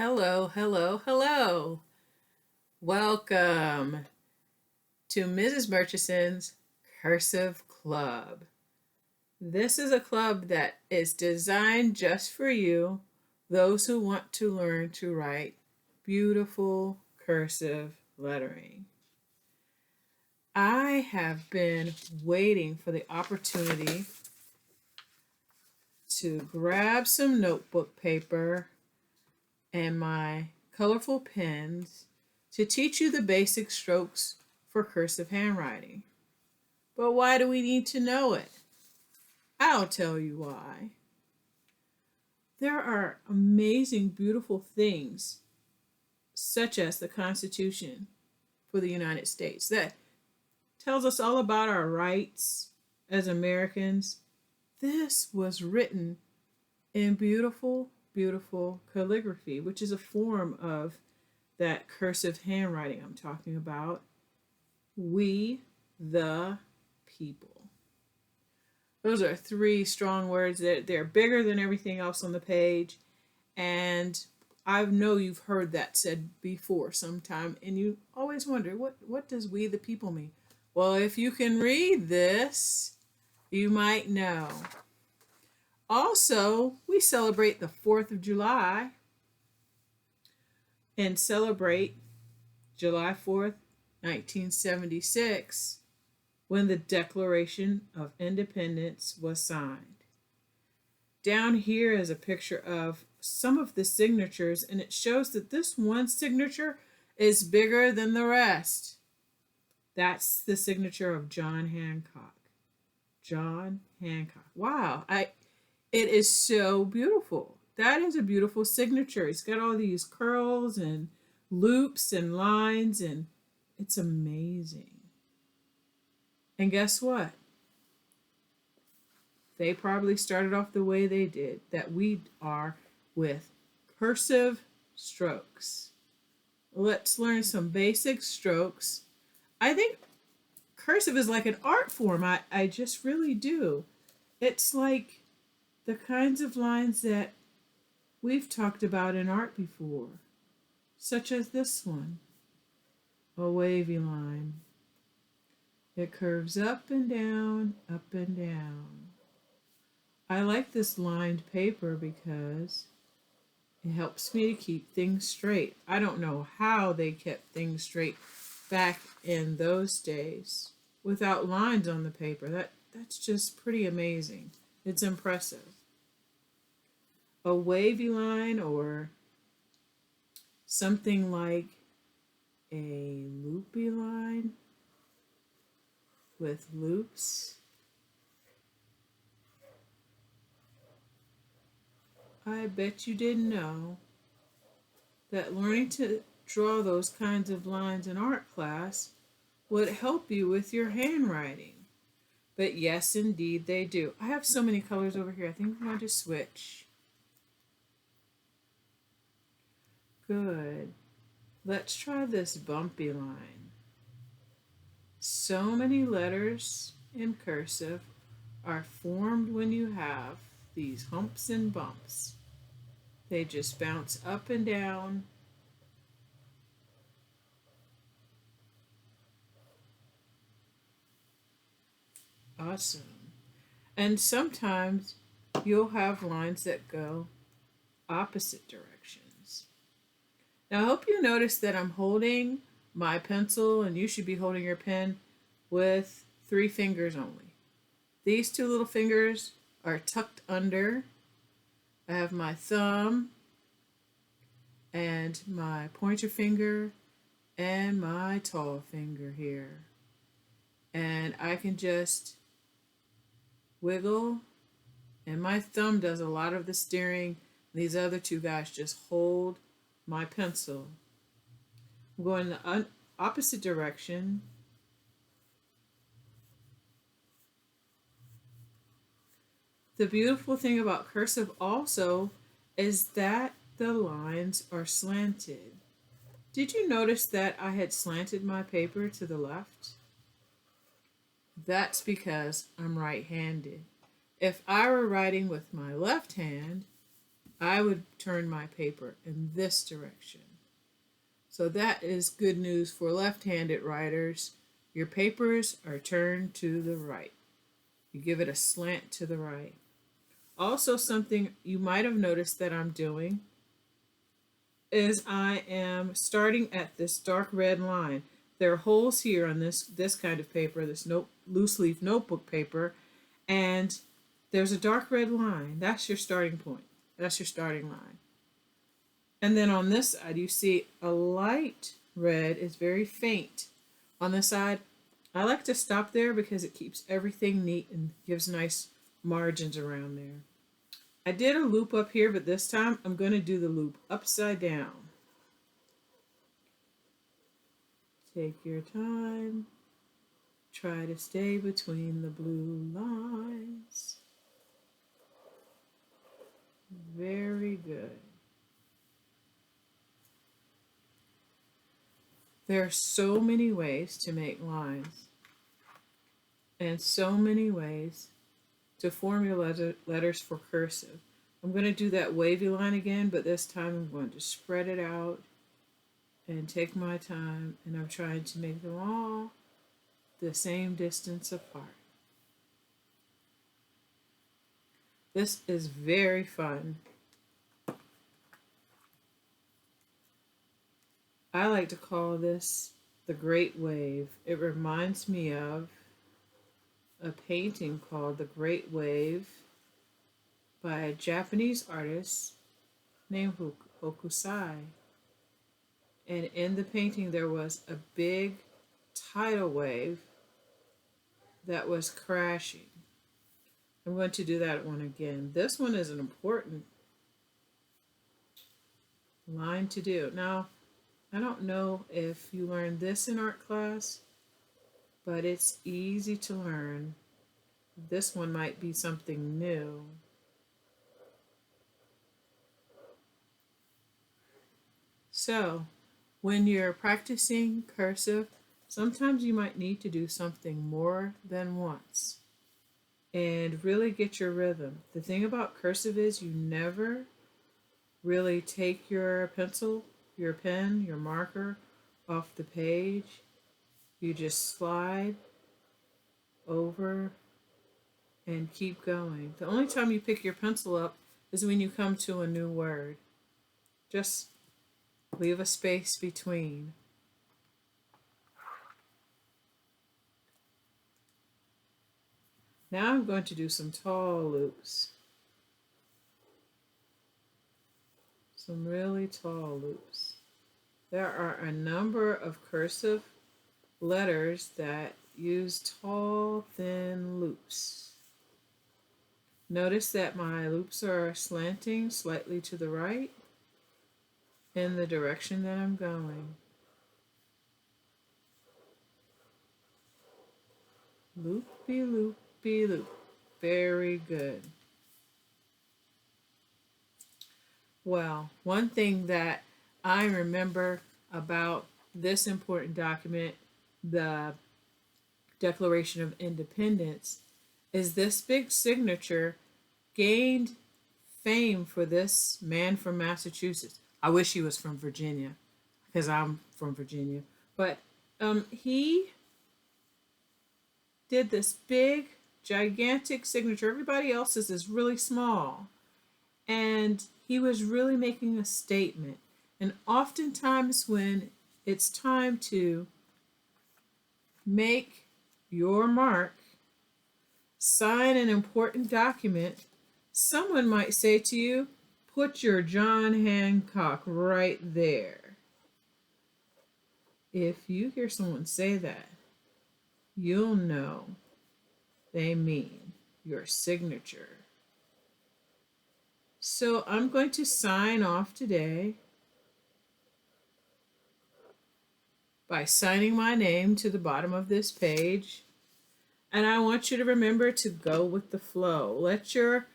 Hello, hello, hello. Welcome to Mrs. Murchison's Cursive Club. This is a club that is designed just for you, those who want to learn to write beautiful cursive lettering. I have been waiting for the opportunity to grab some notebook paper and my colorful pens to teach you the basic strokes for cursive handwriting. But why do we need to know it? I'll tell you why. There are amazing, beautiful things, such as the Constitution for the United States, that tells us all about our rights as Americans. This was written in beautiful, beautiful calligraphy, which is a form of that cursive handwriting I'm talking about. We, the people. Those are three strong words that they're bigger than everything else on the page. And I know you've heard that said before sometime, and you always wonder, what does we the people mean? Well, if you can read this, you might know. Also, we celebrate the 4th of July and celebrate July 4th, 1976, when the Declaration of Independence was signed. Down here is a picture of some of the signatures, and it shows that this one signature is bigger than the rest. That's the signature of John Hancock. John Hancock. Wow, it is so beautiful. That is a beautiful signature. It's got all these curls and loops and lines, and it's amazing. And guess what? They probably started off the way they did, that we are, with cursive strokes. Let's learn some basic strokes. I think cursive is like an art form. I just really do. It's like the kinds of lines that we've talked about in art before, such as this one, a wavy line. It curves up and down, up and down. I like this lined paper because it helps me to keep things straight. I don't know how they kept things straight back in those days without lines on the paper. That's just pretty amazing. It's impressive. A wavy line, or something like a loopy line with loops. I bet you didn't know that learning to draw those kinds of lines in art class would help you with your handwriting. But yes, indeed, they do. I have so many colors over here. I think I'm going to switch. Good. Let's try this bumpy line. So many letters in cursive are formed when you have these humps and bumps. They just bounce up and down. Awesome. And sometimes you'll have lines that go opposite directions. Now I hope you notice that I'm holding my pencil, and you should be holding your pen with 3 fingers only. These 2 little fingers are tucked under. I have my thumb and my pointer finger and my tall finger here. And I can just wiggle, and my thumb does a lot of the steering. These other 2 guys just hold my pencil. I'm going the opposite direction. The beautiful thing about cursive also is that the lines are slanted. Did you notice that I had slanted my paper to the left? That's because I'm right-handed. If I were writing with my left hand, I would turn my paper in this direction. So that is good news for left-handed writers. Your papers are turned to the right. You give it a slant to the right. Also, something you might have noticed that I'm doing is I am starting at this dark red line. There are holes here on this kind of paper, this loose leaf notebook paper, and there's a dark red line. That's your starting point. That's your starting line. And then on this side, you see a light red is very faint. On this side, I like to stop there because it keeps everything neat and gives nice margins around there. I did a loop up here, but this time I'm going to do the loop upside down. Take your time. Try to stay between the blue lines. Very good. There are so many ways to make lines and so many ways to form your letters for cursive. I'm going to do that wavy line again, but this time I'm going to spread it out and take my time, and I'm trying to make them all the same distance apart. This is very fun. I like to call this the Great Wave. It reminds me of a painting called The Great Wave by a Japanese artist named Hokusai. And in the painting there was a big tidal wave that was crashing. I'm going to do that one again. This one is an important line to do. Now, I don't know if you learned this in art class, but it's easy to learn. This one might be something new. So, when you're practicing cursive, sometimes you might need to do something more than once and really get your rhythm. The thing about cursive is you never really take your pencil, your pen, your marker off the page. You just slide over and keep going. The only time you pick your pencil up is when you come to a new word. Just leave a space between. Now I'm going to do some tall loops. Some really tall loops. There are a number of cursive letters that use tall, thin loops. Notice that my loops are slanting slightly to the right in the direction that I'm going. Loopy, loopy, loop. Very good. Well, one thing that I remember about this important document, the Declaration of Independence, is this big signature gained fame for this man from Massachusetts. I wish he was from Virginia, because I'm from Virginia. But he did this big, gigantic signature. Everybody else's is really small. And he was really making a statement. And oftentimes when it's time to make your mark, sign an important document, someone might say to you, put your John Hancock right there. If you hear someone say that, you'll know they mean your signature. So I'm going to sign off today by signing my name to the bottom of this page. And I want you to remember to go with the flow. Let your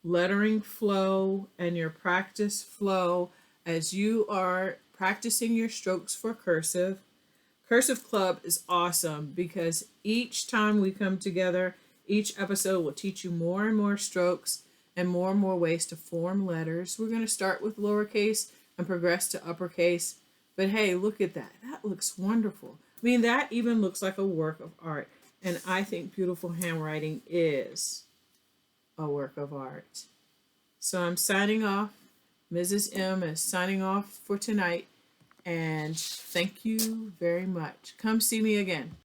lettering flow and your practice flow as you are practicing your strokes for cursive. Cursive Club is awesome because each time we come together, each episode will teach you more and more strokes and more ways to form letters. We're going to start with lowercase and progress to uppercase. But hey, look at that. That looks wonderful. I mean, that even looks like a work of art. And I think beautiful handwriting is a work of art. So I'm signing off. Mrs. M is signing off for tonight. And thank you very much. Come see me again.